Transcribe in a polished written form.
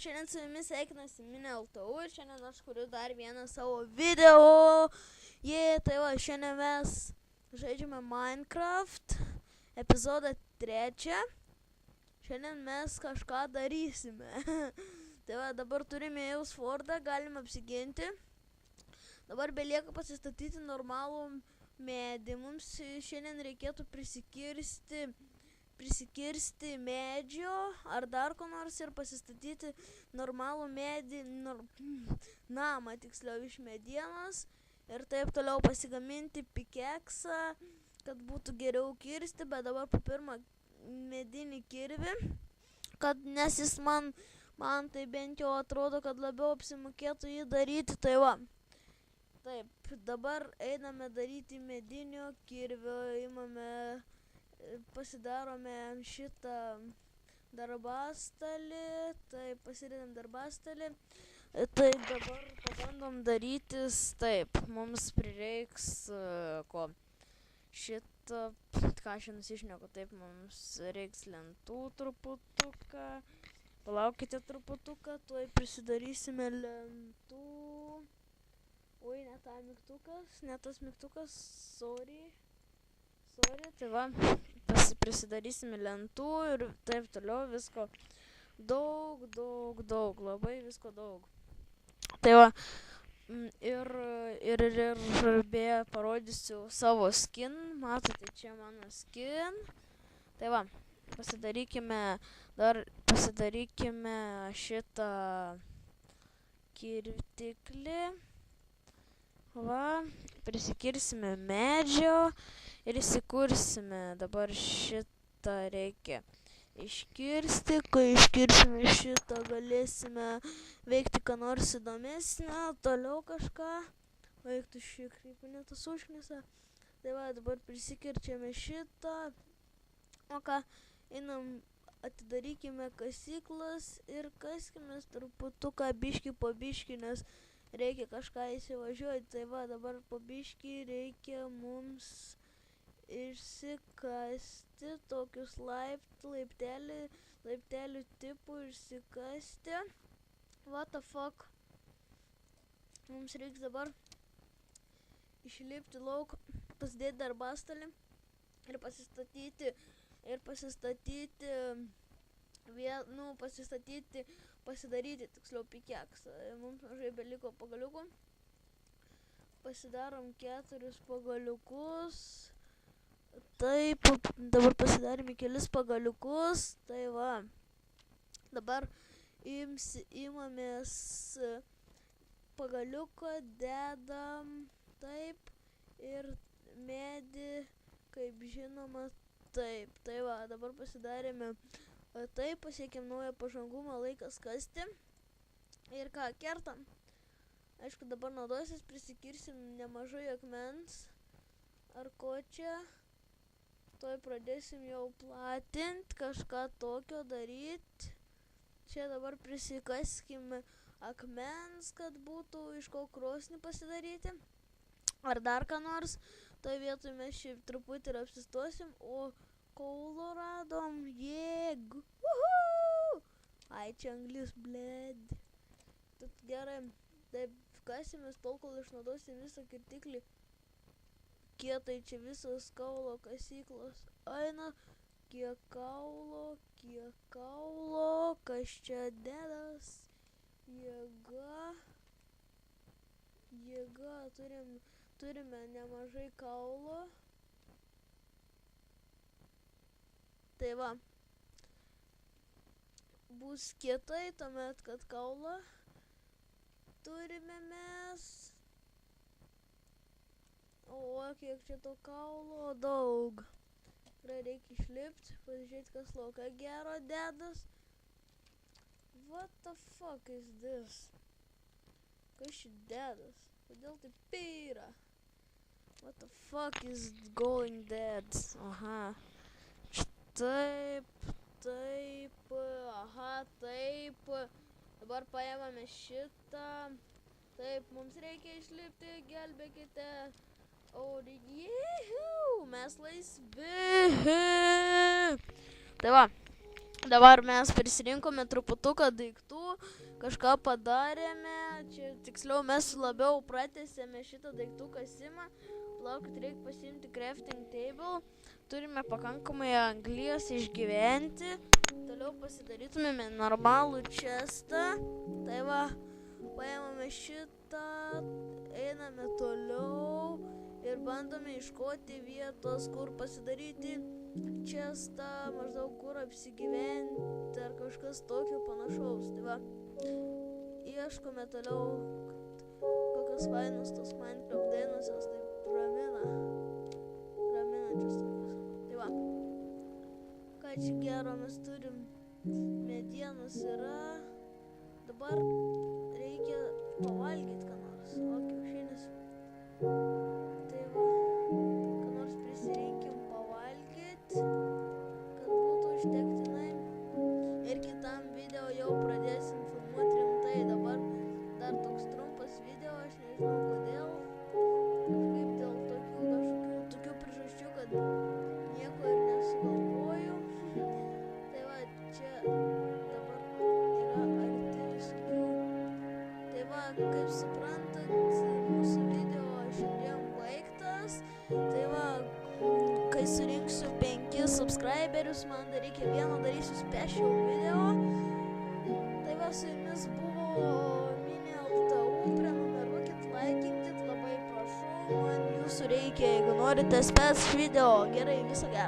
šiandien su jumis sveikinasi Mineltau ir šiandien aš kuriu dar vieną savo video. Tai va, šiandien mes žaidžiame Minecraft epizodą 3. Šiandien mes kažką darysime. Tai va, dabar turime jau Fordą, galime apsiginti. Dabar belieka pasistatyti normalų medį. Mums šiandien reikėtų prisikirsti medžio ar dar ko nors ir pasistatyti normalų medį, namą tiksliau iš medienos ir taip toliau pasigaminti pikeksą, kad būtų geriau kirsti, bet dabar po pirmą medinį kirvį, nes jis man tai bent jau atrodo, kad labiau apsimokėtų jį daryti, tai va. Taip, dabar einame daryti medinio kirvio, pasidarome šitą darbastalį, tai pasidedam darbastalį, tai dabar pabandom darytis, taip, mums prireiks šitą, ką aš nusišneku, taip, mums reiks lentų truputuką, palaukite truputuką, tuoj prisidarysime lentų, oi, ne tas mygtukas, sorry, tai va, prisidarysime lentų ir taip toliau, visko daug, labai visko daug. Tai va, ir beje parodysiu savo skin, matote, čia mano skin. Tai va, pasidarykime šitą kirtiklį. Va, prisikirsime medžio ir įsikursime. Dabar šitą reikia iškirsti. Kai iškirsime šitą, galėsime veikti ką nors įdomesnio, toliau kažką. Veiktų šiek tiek netas užknisa. Tai va, dabar prisikirčiame šitą. O ką, einam, atidarykime kasyklas ir kaskime truputuką biškį po biškį, nes reikia kažką įsivažiuoti. Tai va, dabar po biškį reikia mums išsikasti tokius laiptelių tipų išsikasti. What the fuck? Mums reiks dabar išlipti lauk, pasidėti darbastalį ir pasidaryti tiksliau pikeksą. Mums mažai beliko pagaliukų. Pasidarom 4 pagaliukus. Taip, dabar pasidarėme kelis pagaliukus. Tai va, dabar imamės pagaliuką, dedam taip ir medį, kaip žinoma, taip. Tai va, dabar pasidarėme taip, pasiekėm naują pažangumą, laikas kasti. Ir ką, kertam. Aišku, dabar naudosis, prisikirsim nemažai akmens. Ar ko čia? Tuoj pradėsim jau platinti, kažką tokio daryti. Čia dabar prisikaskime akmens, kad būtų iš ko krosnį pasidaryti. Ar dar ką nors. Toj vietoj mes šiaip truputį ir apsistosim, o kaulo radom, jėg. Ai, čia anglis, bled. Tad gerai, taip kasimės tol, kol išnaudosim visą kirtiklį. Kietai čia visos kaulo kasyklos. Aina, kiek kaulo, kas čia dedas. Jėga, turime nemažai kaulo. Tai va, bus kietai tuomet, kad kaulą turime mes. O, kiek čia to kaulo, daug. Tikrai reikia išlipti, pasižiūrėti, kas lauka gero dedas. What the fuck is this? Kas čia dedas? Kodėl taip yra? What the fuck is going dead? Aha. Taip, aha, taip. Dabar paėmame šitą. Taip, mums reikia išlipti, gelbėkite. Mes laisvi. Tai va, Dabar mes prisirinkome truputuką daiktų, kažką padarėme, čia tiksliau mes labiau pratęsėme šitą daiktų kasimą. Laukit, reikia pasiimti crafting table, turime pakankamai anglies išgyventi, toliau pasidarytumėme normalų chestą, tai va, paėmame šitą, einame toliau ir bandome ieškoti vietos, kur pasidaryti chestą, maždaug kur apsigyventi ar kažkas tokio panašaus, tai va, ieškome toliau, kokios fainos tos Minecraft dainos, tai raminančios tokios. Tai va, ką čia gero mes turim, medienos yra, dabar reikia pavalgyti ką nors, o kiaušinis. Tai va, ką nors prisirinkim pavalgyti, kad būtų užtektinai. Ir kitam video jau pradėsim filmuoti rimtai, dabar dar toks trumpas video, aš nežinau kodėl. Kažkaip dėl tokių priežasčių, kad nieko ir nesugalvoju. Tai va, čia dabar yra arti visokių. Tai va, kaip suprantat, mūsų video šiandien baigtas. Tai va, kai surinksiu 5 subscriberius, man dar reikia vieno, darysiu special video. Tai va, su jumis buvo MiniLTU, prenumeruokit, laikinkit, labai prašau, man jūsų reikia, jeigu norite spec video. Gerai, viso gero.